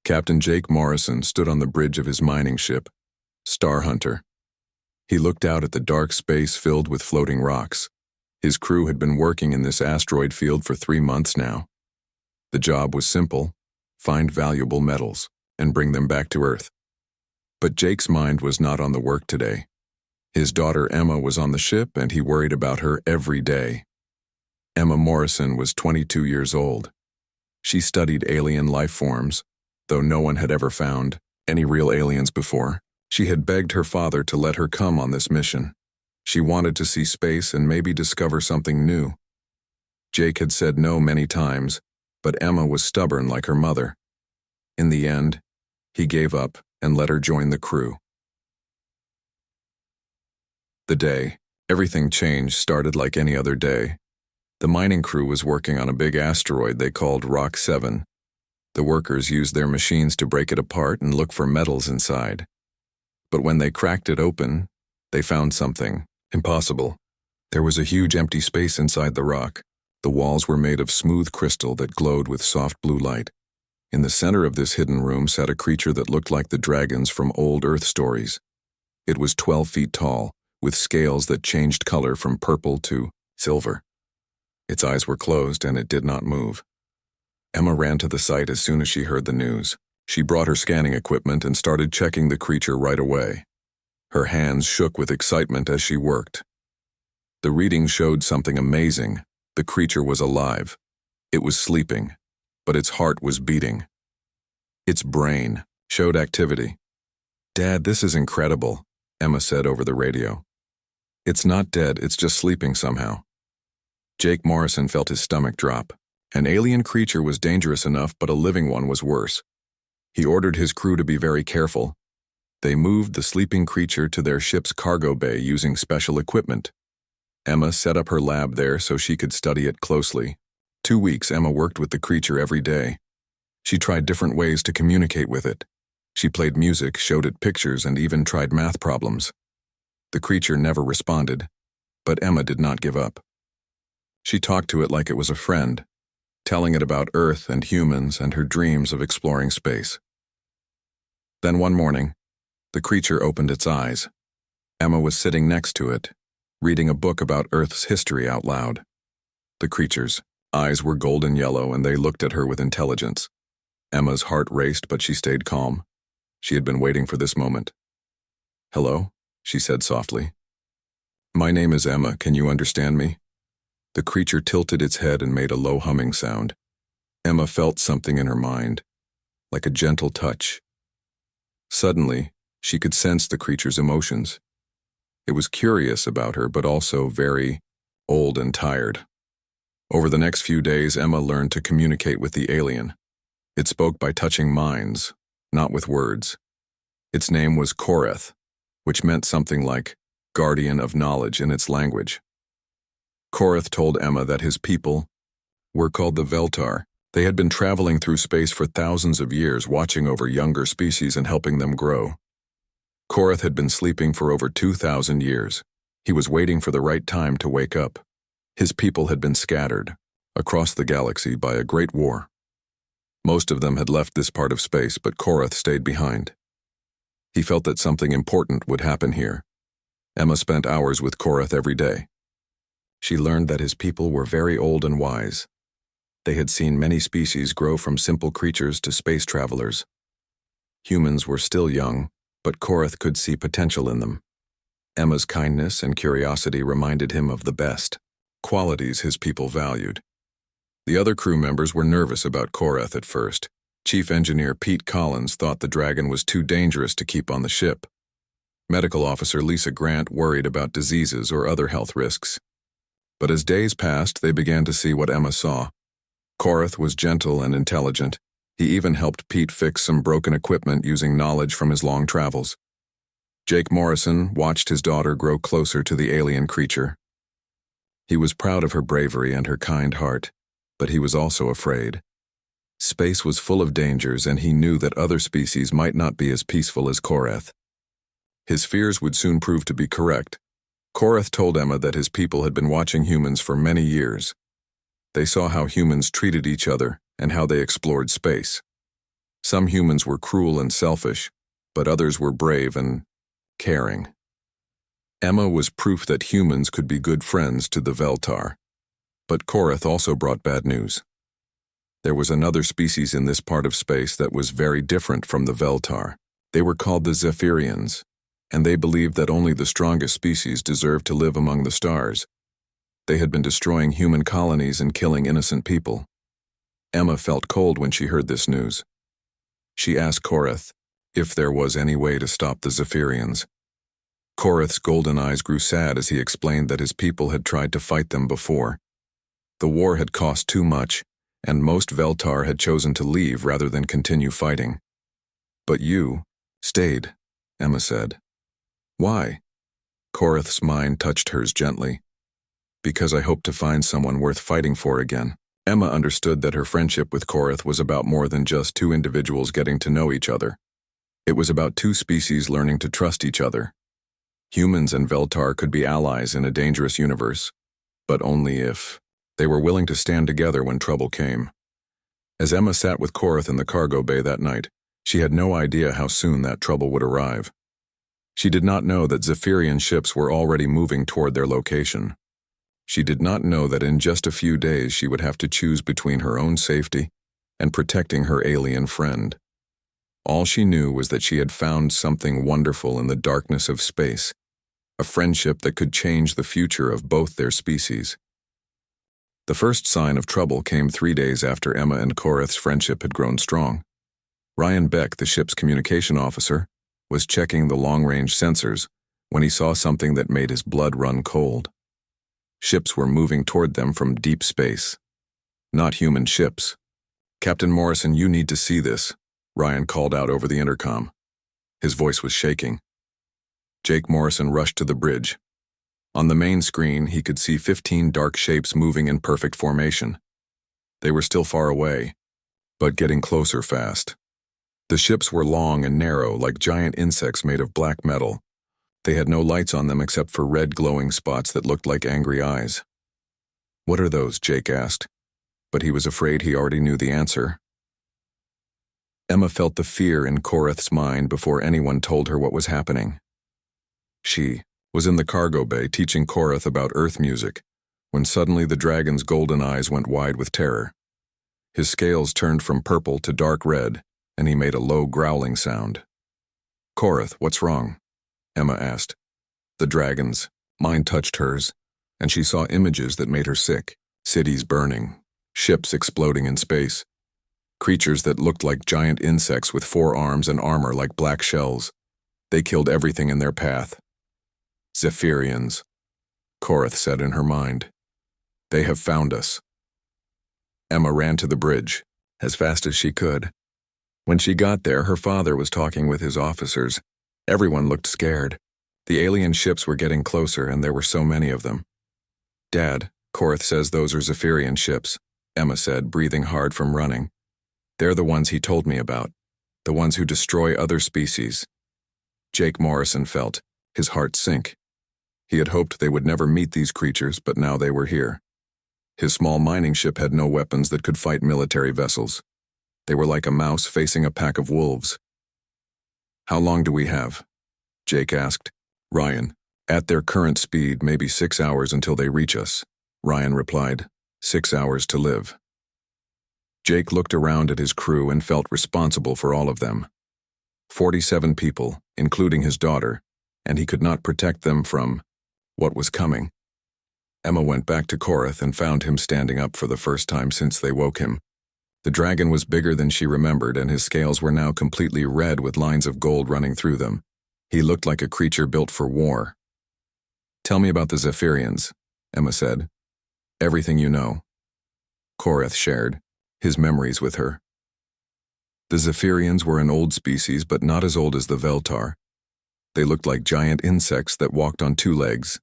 Captain Jake Morrison stood on the bridge of his mining ship, Star Hunter. He looked out at the dark space filled with floating rocks. His crew had been working in this asteroid field for 3 months now. The job was simple: find valuable metals and bring them back to Earth. But Jake's mind was not on the work today. His daughter Emma was on the ship, and he worried about her every day. Emma Morrison was 22 years old. She studied alien life forms, though no one had ever found any real aliens before. She had begged her father to let her come on this mission. She wanted to see space and maybe discover something new. Jake had said no many times, but Emma was stubborn like her mother. In the end, he gave up and let her join the crew. The day everything changed started like any other day. The mining crew was working on a big asteroid they called Rock 7. The workers used their machines to break it apart and look for metals inside. But when they cracked it open, they found something impossible. There was a huge empty space inside the rock. The walls were made of smooth crystal that glowed with soft blue light. In the center of this hidden room sat a creature that looked like the dragons from old Earth stories. It was 12 feet tall, with scales that changed color from purple to silver. Its eyes were closed and it did not move. Emma ran to the site as soon as she heard the news. She brought her scanning equipment and started checking the creature right away. Her hands shook with excitement as she worked. The reading showed something amazing. The creature was alive. It was sleeping, but its heart was beating. Its brain showed activity. "Dad, this is incredible," Emma said over the radio. "It's not dead, it's just sleeping somehow." Jake Morrison felt his stomach drop. An alien creature was dangerous enough, but a living one was worse. He ordered his crew to be very careful. They moved the sleeping creature to their ship's cargo bay using special equipment. Emma set up her lab there so she could study it closely. 2 weeks Emma worked with the creature every day. She tried different ways to communicate with it. She played music, showed it pictures, and even tried math problems. The creature never responded, but Emma did not give up. She talked to it like it was a friend, telling it about Earth and humans and her dreams of exploring space. Then one morning, the creature opened its eyes. Emma was sitting next to it, reading a book about Earth's history out loud. The creature's eyes were golden yellow and they looked at her with intelligence. Emma's heart raced, but she stayed calm. She had been waiting for this moment. "Hello," she said softly. "My name is Emma. Can you understand me?" The creature tilted its head and made a low humming sound. Emma felt something in her mind, like a gentle touch. Suddenly, she could sense the creature's emotions. It was curious about her, but also very old and tired. Over the next few days, Emma learned to communicate with the alien. It spoke by touching minds, not with words. Its name was Koreth, which meant something like guardian of knowledge in its language. Koreth told Emma that his people were called the Veltar. They had been traveling through space for thousands of years, watching over younger species and helping them grow. Koreth had been sleeping for over 2,000 years. He was waiting for the right time to wake up. His people had been scattered across the galaxy by a great war. Most of them had left this part of space, but Koreth stayed behind. He felt that something important would happen here. Emma spent hours with Koreth every day. She learned that his people were very old and wise. They had seen many species grow from simple creatures to space travelers. Humans were still young, but Koreth could see potential in them. Emma's kindness and curiosity reminded him of the best qualities his people valued. The other crew members were nervous about Koreth at first. Chief Engineer Pete Collins thought the dragon was too dangerous to keep on the ship. Medical Officer Lisa Grant worried about diseases or other health risks. But as days passed, they began to see what Emma saw. Koreth was gentle and intelligent. He even helped Pete fix some broken equipment using knowledge from his long travels. Jake Morrison watched his daughter grow closer to the alien creature. He was proud of her bravery and her kind heart, but he was also afraid. Space was full of dangers, and he knew that other species might not be as peaceful as Koreth. His fears would soon prove to be correct. Koreth told Emma that his people had been watching humans for many years. They saw how humans treated each other and how they explored space. Some humans were cruel and selfish, but others were brave and caring. Emma was proof that humans could be good friends to the Veltar. But Korath also brought bad news. There was another species in this part of space that was very different from the Veltar. They were called the Zephyrians, and they believed that only the strongest species deserved to live among the stars. They had been destroying human colonies and killing innocent people. Emma felt cold when she heard this news. She asked Korath if there was any way to stop the Zephyrians. Korath's golden eyes grew sad as he explained that his people had tried to fight them before. The war had cost too much, and most Veltar had chosen to leave rather than continue fighting. But you stayed, Emma said. Why? Korath's mind touched hers gently. Because I hoped to find someone worth fighting for again. Emma understood that her friendship with Korath was about more than just two individuals getting to know each other. It was about two species learning to trust each other. Humans and Veltar could be allies in a dangerous universe, but only if they were willing to stand together when trouble came. As Emma sat with Korath in the cargo bay that night, she had no idea how soon that trouble would arrive. She did not know that Zephyrian ships were already moving toward their location. She did not know that in just a few days she would have to choose between her own safety and protecting her alien friend. All she knew was that she had found something wonderful in the darkness of space, a friendship that could change the future of both their species. The first sign of trouble came 3 days after Emma and Korath's friendship had grown strong. Ryan Beck, the ship's communication officer, was checking the long-range sensors when he saw something that made his blood run cold. Ships were moving toward them from deep space. Not human ships. "Captain Morrison, you need to see this," Ryan called out over the intercom. His voice was shaking. Jake Morrison rushed to the bridge. On the main screen, he could see 15 dark shapes moving in perfect formation. They were still far away, but getting closer fast. The ships were long and narrow, like giant insects made of black metal. They had no lights on them except for red glowing spots that looked like angry eyes. "What are those?" Jake asked, but he was afraid he already knew the answer. Emma felt the fear in Korath's mind before anyone told her what was happening. She was in the cargo bay teaching Korath about Earth music, when suddenly the dragon's golden eyes went wide with terror. His scales turned from purple to dark red, and he made a low growling sound. "Korath, what's wrong?" Emma asked. The dragon's mind touched hers, and she saw images that made her sick. Cities burning, ships exploding in space, creatures that looked like giant insects with 4 arms and armor like black shells. They killed everything in their path. "Zephyrians," Korath said in her mind. "They have found us." Emma ran to the bridge, as fast as she could. When she got there, her father was talking with his officers. Everyone looked scared. The alien ships were getting closer, and there were so many of them. "Dad, Korath says those are Zephyrian ships," Emma said, breathing hard from running. "They're the ones he told me about, the ones who destroy other species." Jake Morrison felt his heart sink. He had hoped they would never meet these creatures, but now they were here. His small mining ship had no weapons that could fight military vessels. They were like a mouse facing a pack of wolves. "How long do we have?" Jake asked. "Ryan, at their current speed, maybe 6 hours until they reach us," Ryan replied. 6 hours to live." Jake looked around at his crew and felt responsible for all of them. 47 people, including his daughter, and he could not protect them from what was coming. Emma went back to Korath and found him standing up for the first time since they woke him. The dragon was bigger than she remembered, and his scales were now completely red with lines of gold running through them. He looked like a creature built for war. "Tell me about the Zephyrians," Emma said. "Everything you know." Korath shared his memories with her. The Zephyrians were an old species, but not as old as the Veltar. They looked like giant insects that walked on 2 legs.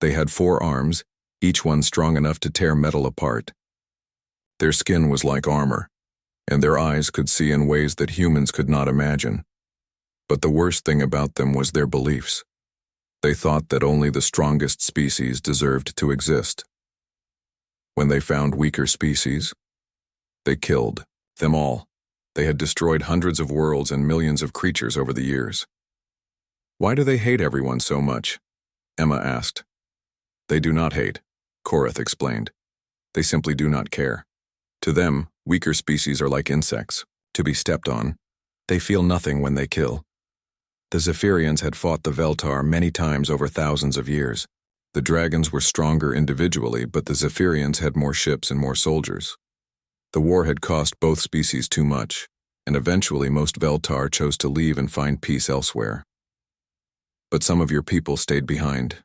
They had 4 arms, each one strong enough to tear metal apart. Their skin was like armor, and their eyes could see in ways that humans could not imagine. But the worst thing about them was their beliefs. They thought that only the strongest species deserved to exist. When they found weaker species, they killed them all. They had destroyed hundreds of worlds and millions of creatures over the years. "Why do they hate everyone so much?" Emma asked. "They do not hate," Korath explained. "They simply do not care. To them, weaker species are like insects, to be stepped on. They feel nothing when they kill." The Zephyrians had fought the Veltar many times over thousands of years. The dragons were stronger individually, but the Zephyrians had more ships and more soldiers. The war had cost both species too much, and eventually most Veltar chose to leave and find peace elsewhere. "But some of your people stayed behind,"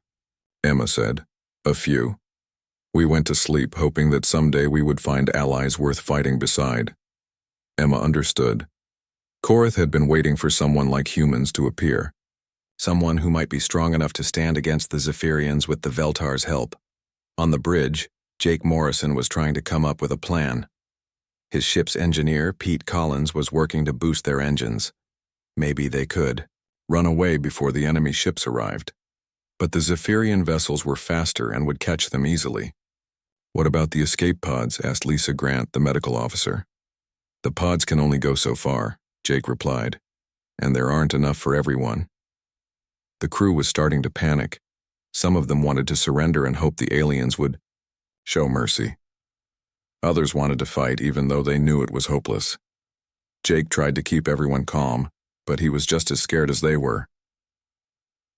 Emma said. "A few. We went to sleep hoping that someday we would find allies worth fighting beside." Emma understood. Korath had been waiting for someone like humans to appear. Someone who might be strong enough to stand against the Zephyrians with the Veltar's help. On the bridge, Jake Morrison was trying to come up with a plan. His ship's engineer, Pete Collins, was working to boost their engines. Maybe they could run away before the enemy ships arrived. But the Zephyrian vessels were faster and would catch them easily. "What about the escape pods?" asked Lisa Grant, the medical officer. "The pods can only go so far," Jake replied, "and there aren't enough for everyone." The crew was starting to panic. Some of them wanted to surrender and hope the aliens would show mercy. Others wanted to fight even though they knew it was hopeless. Jake tried to keep everyone calm, but he was just as scared as they were.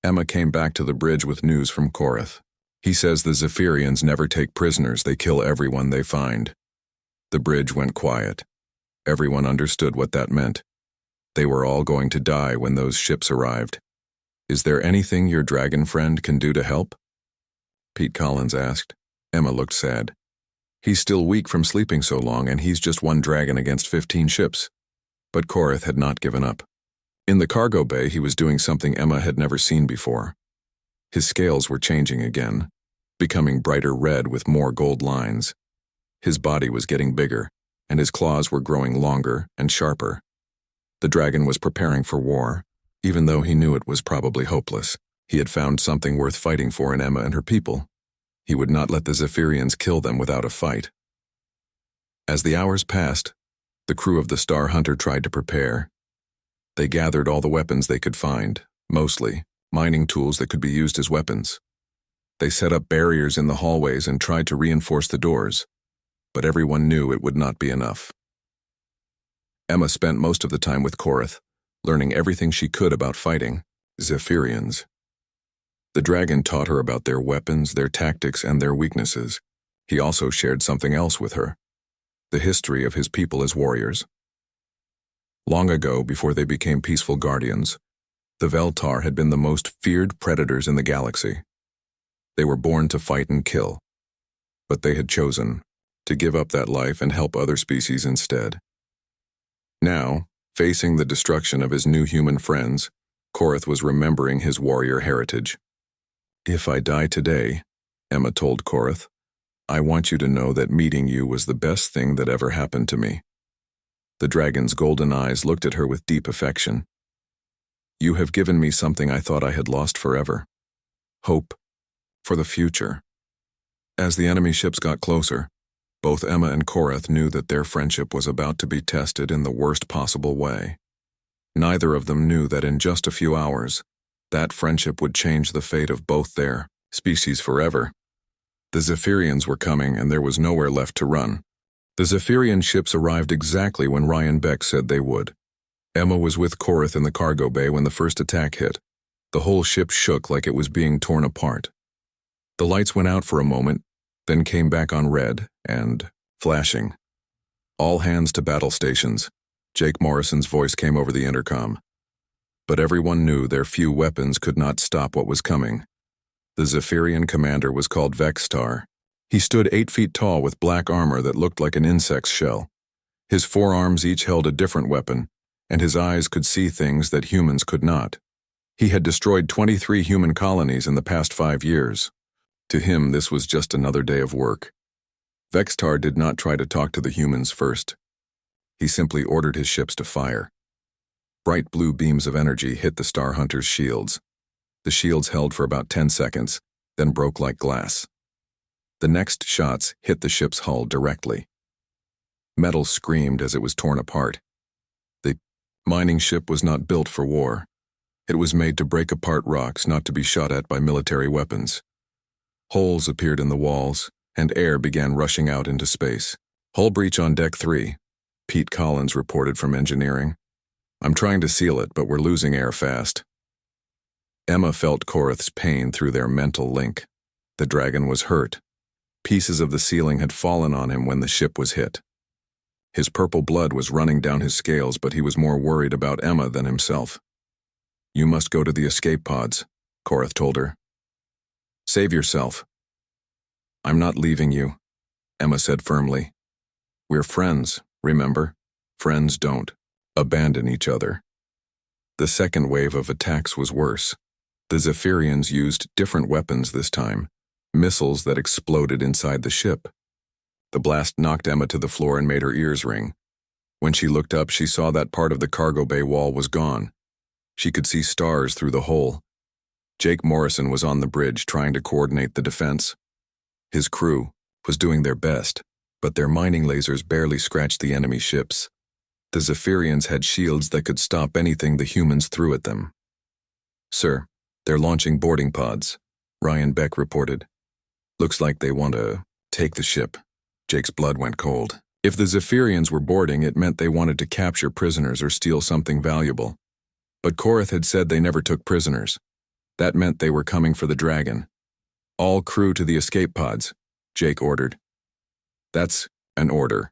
Emma came back to the bridge with news from Korath. "He says the Zephyrians never take prisoners, they kill everyone they find." The bridge went quiet. Everyone understood what that meant. They were all going to die when those ships arrived. "Is there anything your dragon friend can do to help?" Pete Collins asked. Emma looked sad. "He's still weak from sleeping so long, and he's just one dragon against 15 ships. But Korath had not given up. In the cargo bay, he was doing something Emma had never seen before. His scales were changing again, becoming brighter red with more gold lines. His body was getting bigger, and his claws were growing longer and sharper. The dragon was preparing for war, even though he knew it was probably hopeless. He had found something worth fighting for in Emma and her people. He would not let the Zephyrians kill them without a fight. As the hours passed, the crew of the Star Hunter tried to prepare. They gathered all the weapons they could find, mostly mining tools that could be used as weapons. They set up barriers in the hallways and tried to reinforce the doors, but everyone knew it would not be enough. Emma spent most of the time with Korath, learning everything she could about fighting Zephyrians. The dragon taught her about their weapons, their tactics, and their weaknesses. He also shared something else with her: the history of his people as warriors. Long ago, before they became peaceful guardians, the Veltar had been the most feared predators in the galaxy. They were born to fight and kill, but they had chosen to give up that life and help other species instead. Now, facing the destruction of his new human friends, Korath was remembering his warrior heritage. "If I die today," Emma told Korath, "I want you to know that meeting you was the best thing that ever happened to me." The dragon's golden eyes looked at her with deep affection. "You have given me something I thought I had lost forever. Hope for the future." As the enemy ships got closer, both Emma and Korath knew that their friendship was about to be tested in the worst possible way. Neither of them knew that in just a few hours, that friendship would change the fate of both their species forever. The Zephyrians were coming, and there was nowhere left to run. The Zephyrian ships arrived exactly when Ryan Beck said they would. Emma was with Korath in the cargo bay when the first attack hit. The whole ship shook like it was being torn apart. The lights went out for a moment, then came back on red and flashing. "All hands to battle stations," Jake Morrison's voice came over the intercom. But everyone knew their few weapons could not stop what was coming. The Zephyrian commander was called Vextar. He stood 8 feet tall with black armor that looked like an insect's shell. His forearms each held a different weapon, and his eyes could see things that humans could not. He had destroyed 23 human colonies in the past 5 years. To him, this was just another day of work. Vextar did not try to talk to the humans first. He simply ordered his ships to fire. Bright blue beams of energy hit the Star Hunter's shields. The shields held for about 10 seconds, then broke like glass. The next shots hit the ship's hull directly. Metal screamed as it was torn apart. Mining ship was not built for war. It was made to break apart rocks, not to be shot at by military weapons. Holes appeared in the walls, and air began rushing out into space. Hull breach on deck 3, Pete Collins reported from engineering. I'm trying to seal it, but we're losing air fast. Emma felt Korath's pain through their mental link. The dragon was hurt. Pieces of the ceiling had fallen on him when the ship was hit. His purple blood was running down his scales, but he was more worried about Emma than himself. You must go to the escape pods, Korath told her. Save yourself. I'm not leaving you, Emma said firmly. We're friends, remember? Friends don't abandon each other. The second wave of attacks was worse. The Zephyrians used different weapons this time, missiles that exploded inside the ship. The blast knocked Emma to the floor and made her ears ring. When she looked up, she saw that part of the cargo bay wall was gone. She could see stars through the hole. Jake Morrison was on the bridge trying to coordinate the defense. His crew was doing their best, but their mining lasers barely scratched the enemy ships. The Zephyrians had shields that could stop anything the humans threw at them. Sir, they're launching boarding pods, Ryan Beck reported. Looks like they want to take the ship. Jake's blood went cold. If the Zephyrians were boarding, it meant they wanted to capture prisoners or steal something valuable. But Korath had said they never took prisoners. That meant they were coming for the dragon. All crew to the escape pods, Jake ordered. That's an order.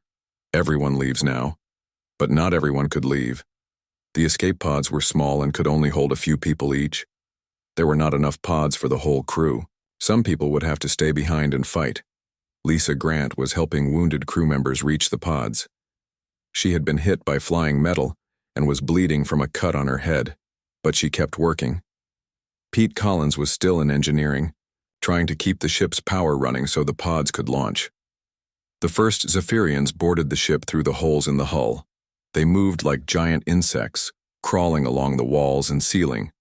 Everyone leaves now. But not everyone could leave. The escape pods were small and could only hold a few people each. There were not enough pods for the whole crew. Some people would have to stay behind and fight. Lisa Grant was helping wounded crew members reach the pods. She had been hit by flying metal and was bleeding from a cut on her head, but she kept working. Pete Collins was still in engineering, trying to keep the ship's power running so the pods could launch. The first Zephyrians boarded the ship through the holes in the hull. They moved like giant insects, crawling along the walls and ceiling.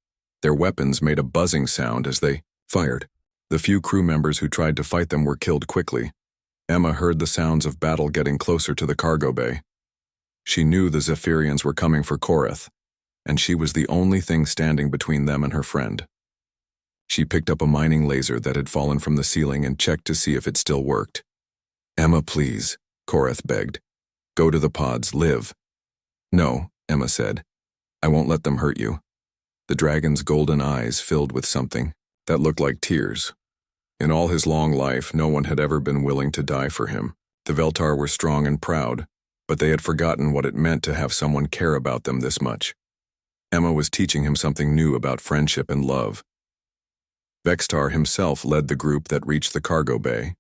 Their weapons made a buzzing sound as they fired. The few crew members who tried to fight them were killed quickly. Emma heard the sounds of battle getting closer to the cargo bay. She knew the Zephyrians were coming for Korath, and she was the only thing standing between them and her friend. She picked up a mining laser that had fallen from the ceiling and checked to see if it still worked. Emma, please, Korath begged. Go to the pods, live. No, Emma said. I won't let them hurt you. The dragon's golden eyes filled with something that looked like tears. In all his long life, no one had ever been willing to die for him. The Veltar were strong and proud, but they had forgotten what it meant to have someone care about them this much. Emma was teaching him something new about friendship and love. Vextar himself led the group that reached the cargo bay.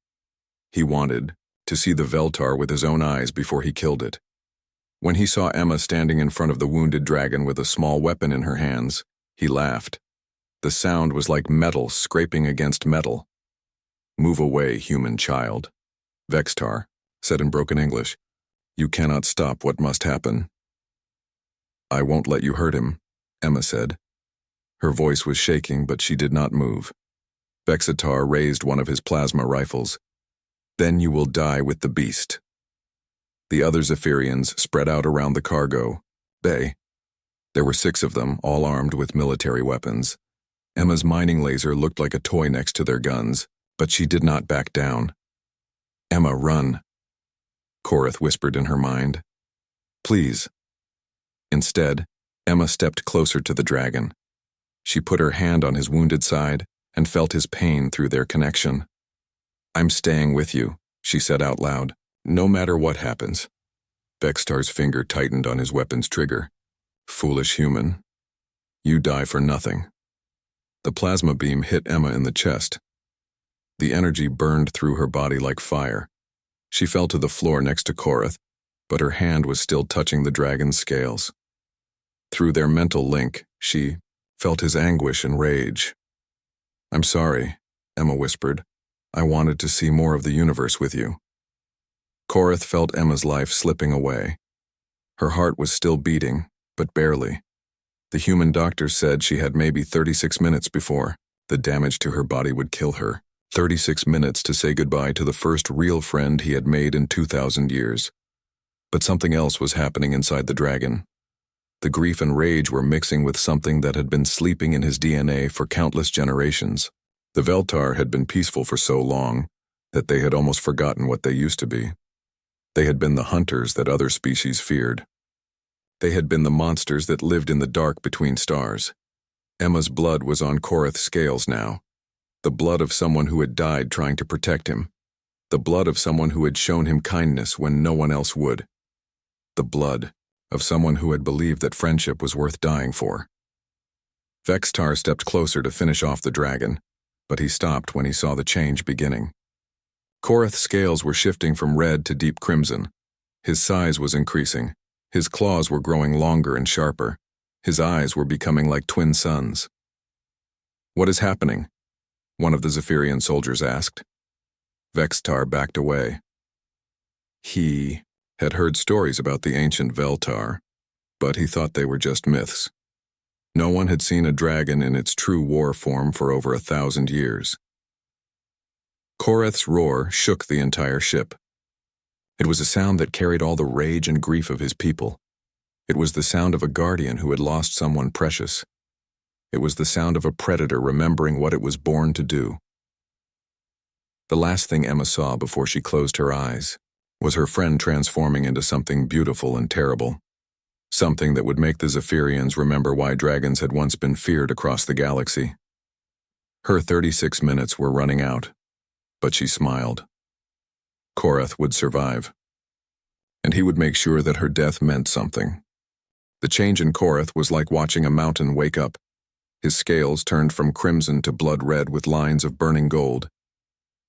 He wanted to see the Veltar with his own eyes before he killed it. When he saw Emma standing in front of the wounded dragon with a small weapon in her hands, he laughed. The sound was like metal scraping against metal. Move away, human child, Vextar said in broken English. You cannot stop what must happen. I won't let you hurt him, Emma said. Her voice was shaking, but she did not move. Vexitar raised one of his plasma rifles. Then you will die with the beast. The other Zephyrians spread out around the cargo bay. There were 6 of them, all armed with military weapons. Emma's mining laser looked like a toy next to their guns, but she did not back down. Emma, run, Korath whispered in her mind. Please. Instead, Emma stepped closer to the dragon. She put her hand on his wounded side and felt his pain through their connection. I'm staying with you, she said out loud, no matter what happens. Vextar's finger tightened on his weapon's trigger. Foolish human. You die for nothing. The plasma beam hit Emma in the chest. The energy burned through her body like fire. She fell to the floor next to Korath, but her hand was still touching the dragon's scales. Through their mental link, she felt his anguish and rage. I'm sorry, Emma whispered. I wanted to see more of the universe with you. Korath felt Emma's life slipping away. Her heart was still beating, but barely. The human doctor said she had maybe 36 minutes before the damage to her body would kill her. 36 minutes to say goodbye to the first real friend he had made in 2,000 years. But something else was happening inside the dragon. The grief and rage were mixing with something that had been sleeping in his DNA for countless generations. The Veltar had been peaceful for so long that they had almost forgotten what they used to be. They had been the hunters that other species feared. They had been the monsters that lived in the dark between stars. Emma's blood was on Korath's scales now. The blood of someone who had died trying to protect him. The blood of someone who had shown him kindness when no one else would. The blood of someone who had believed that friendship was worth dying for. Vextar stepped closer to finish off the dragon, but he stopped when he saw the change beginning. Korath's scales were shifting from red to deep crimson. His size was increasing. His claws were growing longer and sharper. His eyes were becoming like twin suns. "What is happening?" one of the Zephyrian soldiers asked. Vextar backed away. He had heard stories about the ancient Veltar, but he thought they were just myths. No one had seen a dragon in its true war form for over 1,000 years. Korath's roar shook the entire ship. It was a sound that carried all the rage and grief of his people. It was the sound of a guardian who had lost someone precious. It was the sound of a predator remembering what it was born to do. The last thing Emma saw before she closed her eyes was her friend transforming into something beautiful and terrible. Something that would make the Zephyrians remember why dragons had once been feared across the galaxy. Her 36 minutes were running out, but she smiled. Korath would survive, and he would make sure that her death meant something. The change in Korath was like watching a mountain wake up. His scales turned from crimson to blood red with lines of burning gold.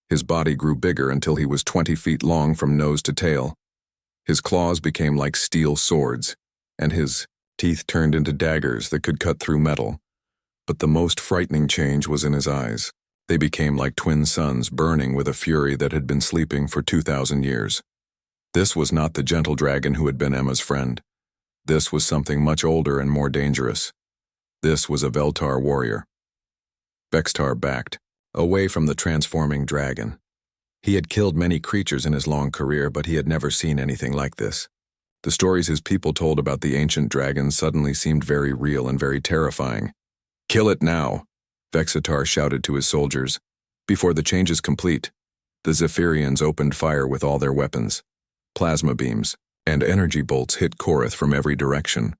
His body grew bigger until he was 20 feet long from nose to tail. His claws became like steel swords, and his teeth turned into daggers that could cut through metal. But the most frightening change was in his eyes. They became like twin suns burning with a fury that had been sleeping for 2,000 years. This was not the gentle dragon who had been Emma's friend. This was something much older and more dangerous. This was a Veltar warrior. Vextar backed, away from the transforming dragon. He had killed many creatures in his long career, but he had never seen anything like this. The stories his people told about the ancient dragon suddenly seemed very real and very terrifying. "Kill it now," Vexatar shouted to his soldiers. Before the change is complete, the Zephyrians opened fire with all their weapons. Plasma beams and energy bolts hit Korath from every direction.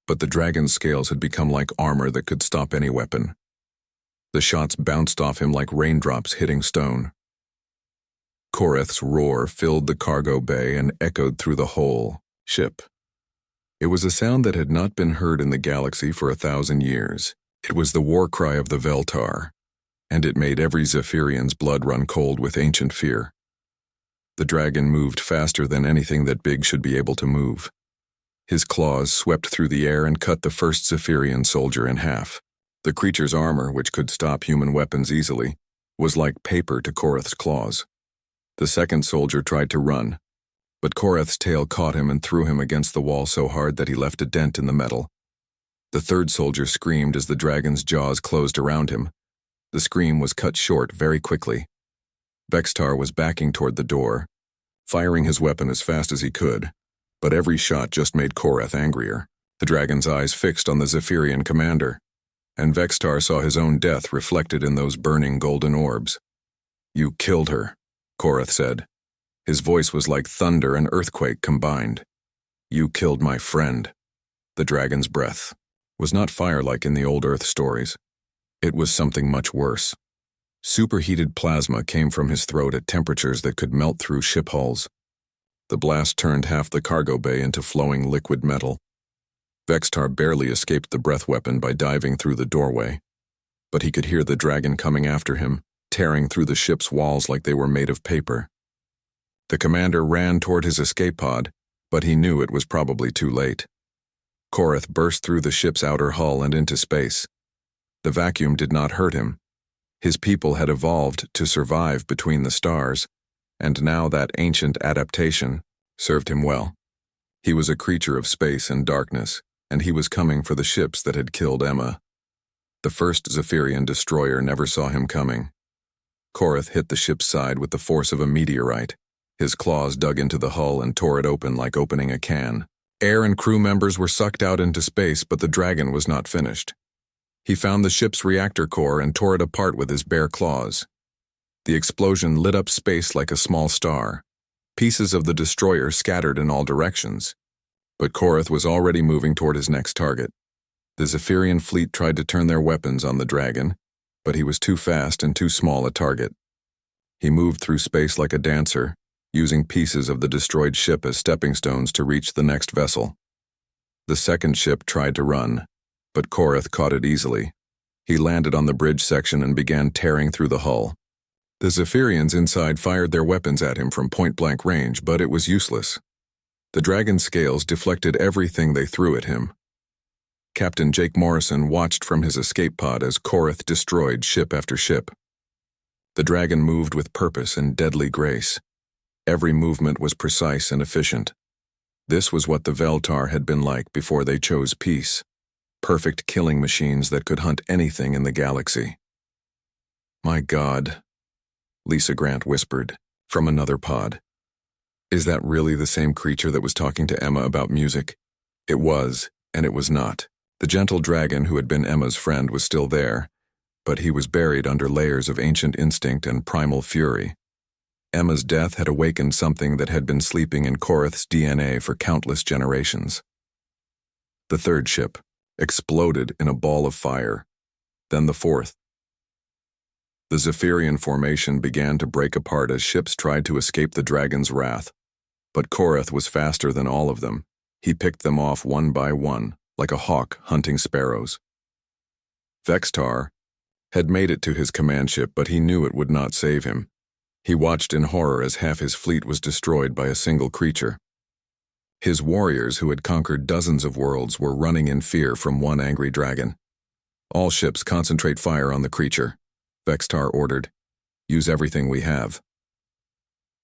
But the dragon's scales had become like armor that could stop any weapon. The shots bounced off him like raindrops hitting stone. Korath's roar filled the cargo bay and echoed through the whole ship. It was a sound that had not been heard in the galaxy for 1,000 years. It was the war cry of the Veltar, and it made every Zephyrian's blood run cold with ancient fear. The dragon moved faster than anything that big should be able to move. His claws swept through the air and cut the first Zephyrian soldier in half. The creature's armor, which could stop human weapons easily, was like paper to Korath's claws. The second soldier tried to run, but Korath's tail caught him and threw him against the wall so hard that he left a dent in the metal. The third soldier screamed as the dragon's jaws closed around him. The scream was cut short very quickly. Vextar was backing toward the door, firing his weapon as fast as he could, but every shot just made Korath angrier. The dragon's eyes fixed on the Zephyrian commander, and Vextar saw his own death reflected in those burning golden orbs. "You killed her," Korath said. His voice was like thunder and earthquake combined. "You killed my friend." The dragon's breath was not fire like in the old Earth stories. It was something much worse. Superheated plasma came from his throat at temperatures that could melt through ship hulls. The blast turned half the cargo bay into flowing liquid metal. Vextar barely escaped the breath weapon by diving through the doorway, but he could hear the dragon coming after him, tearing through the ship's walls like they were made of paper. The commander ran toward his escape pod, but he knew it was probably too late. Korath burst through the ship's outer hull and into space. The vacuum did not hurt him. His people had evolved to survive between the stars, and now that ancient adaptation served him well. He was a creature of space and darkness, and he was coming for the ships that had killed Emma. The first Zephyrian destroyer never saw him coming. Korath hit the ship's side with the force of a meteorite. His claws dug into the hull and tore it open like opening a can. Air and crew members were sucked out into space, but the dragon was not finished. He found the ship's reactor core and tore it apart with his bare claws. The explosion lit up space like a small star. Pieces of the destroyer scattered in all directions. But Korath was already moving toward his next target. The Zephyrian fleet tried to turn their weapons on the dragon, but he was too fast and too small a target. He moved through space like a dancer, using pieces of the destroyed ship as stepping stones to reach the next vessel. The second ship tried to run, but Korath caught it easily. He landed on the bridge section and began tearing through the hull. The Zephyrians inside fired their weapons at him from point-blank range, but it was useless. The dragon's scales deflected everything they threw at him. Captain Jake Morrison watched from his escape pod as Korath destroyed ship after ship. The dragon moved with purpose and deadly grace. Every movement was precise and efficient. This was what the Veltar had been like before they chose peace. Perfect killing machines that could hunt anything in the galaxy. "My God," Lisa Grant whispered from another pod. "Is that really the same creature that was talking to Emma about music?" It was, and it was not. The gentle dragon who had been Emma's friend was still there, but he was buried under layers of ancient instinct and primal fury. Emma's death had awakened something that had been sleeping in Korath's DNA for countless generations. The third ship exploded in a ball of fire, then the fourth. The Zephyrian formation began to break apart as ships tried to escape the dragon's wrath. But Korath was faster than all of them. He picked them off one by one, like a hawk hunting sparrows. Vextar had made it to his command ship, but he knew it would not save him. He watched in horror as half his fleet was destroyed by a single creature. His warriors, who had conquered dozens of worlds, were running in fear from one angry dragon. "All ships concentrate fire on the creature," Vextar ordered. "Use everything we have."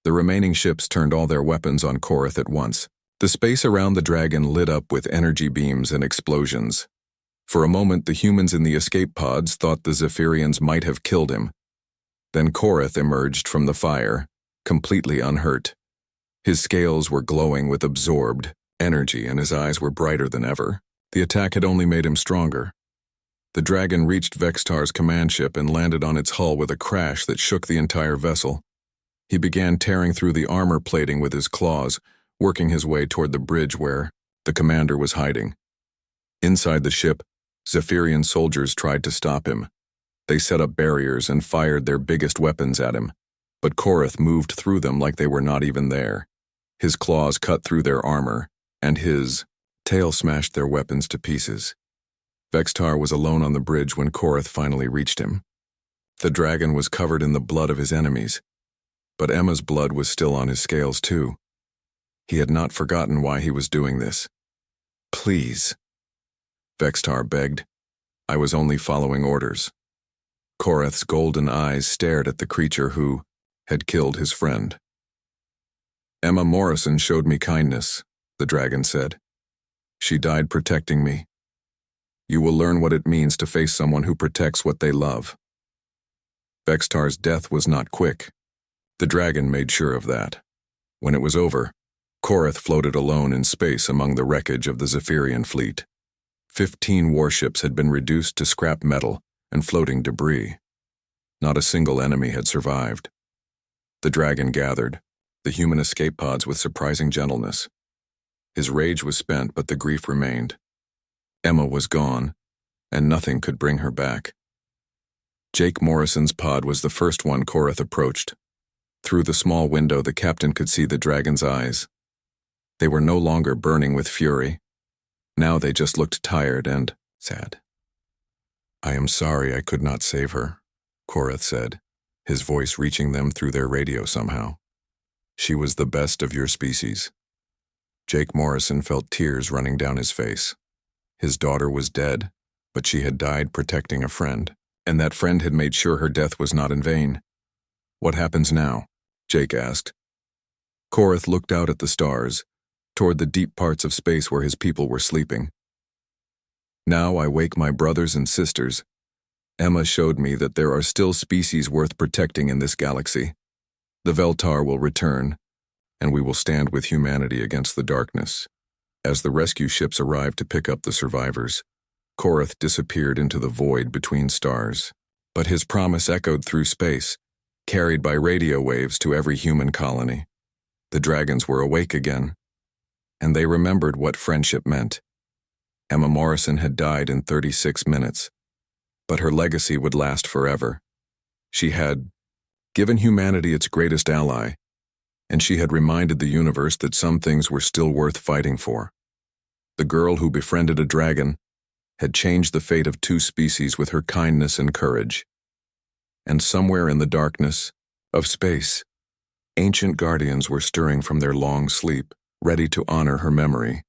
The remaining ships turned all their weapons on Korath at once. The space around the dragon lit up with energy beams and explosions. For a moment, the humans in the escape pods thought the Zephyrians might have killed him. Then Korath emerged from the fire, completely unhurt. His scales were glowing with absorbed energy and his eyes were brighter than ever. The attack had only made him stronger. The dragon reached Vextar's command ship and landed on its hull with a crash that shook the entire vessel. He began tearing through the armor plating with his claws, working his way toward the bridge where the commander was hiding. Inside the ship, Zephyrian soldiers tried to stop him. They set up barriers and fired their biggest weapons at him, but Korath moved through them like they were not even there. His claws cut through their armor, and his tail smashed their weapons to pieces. Vextar was alone on the bridge when Korath finally reached him. The dragon was covered in the blood of his enemies, but Emma's blood was still on his scales too. He had not forgotten why he was doing this. "Please," Vextar begged. "I was only following orders." Korath's golden eyes stared at the creature who had killed his friend. "Emma Morrison showed me kindness," the dragon said. "She died protecting me. You will learn what it means to face someone who protects what they love." Vextar's death was not quick. The dragon made sure of that. When it was over, Korath floated alone in space among the wreckage of the Zephyrian fleet. 15 warships had been reduced to scrap metal and floating debris. Not a single enemy had survived. The dragon gathered the human escape pods with surprising gentleness. His rage was spent, but the grief remained. Emma was gone, and nothing could bring her back. Jake Morrison's pod was the first one Korath approached. Through the small window, the captain could see the dragon's eyes. They were no longer burning with fury. Now they just looked tired and sad. "I am sorry I could not save her," Korath said, his voice reaching them through their radio somehow. "She was the best of your species." Jake Morrison felt tears running down his face. His daughter was dead, but she had died protecting a friend, and that friend had made sure her death was not in vain. "What happens now?" Jake asked. Korath looked out at the stars, toward the deep parts of space where his people were sleeping. "Now I wake my brothers and sisters. Emma showed me that there are still species worth protecting in this galaxy. The Veltar will return, and we will stand with humanity against the darkness. As the rescue ships arrived to pick up the survivors, Korath disappeared into the void between stars. But his promise echoed through space, carried by radio waves to every human colony. The dragons were awake again, and they remembered what friendship meant. Emma Morrison had died in 36 minutes, but her legacy would last forever. She had given humanity its greatest ally, and she had reminded the universe that some things were still worth fighting for. The girl who befriended a dragon had changed the fate of 2 species with her kindness and courage. And somewhere in the darkness of space, ancient guardians were stirring from their long sleep, ready to honor her memory.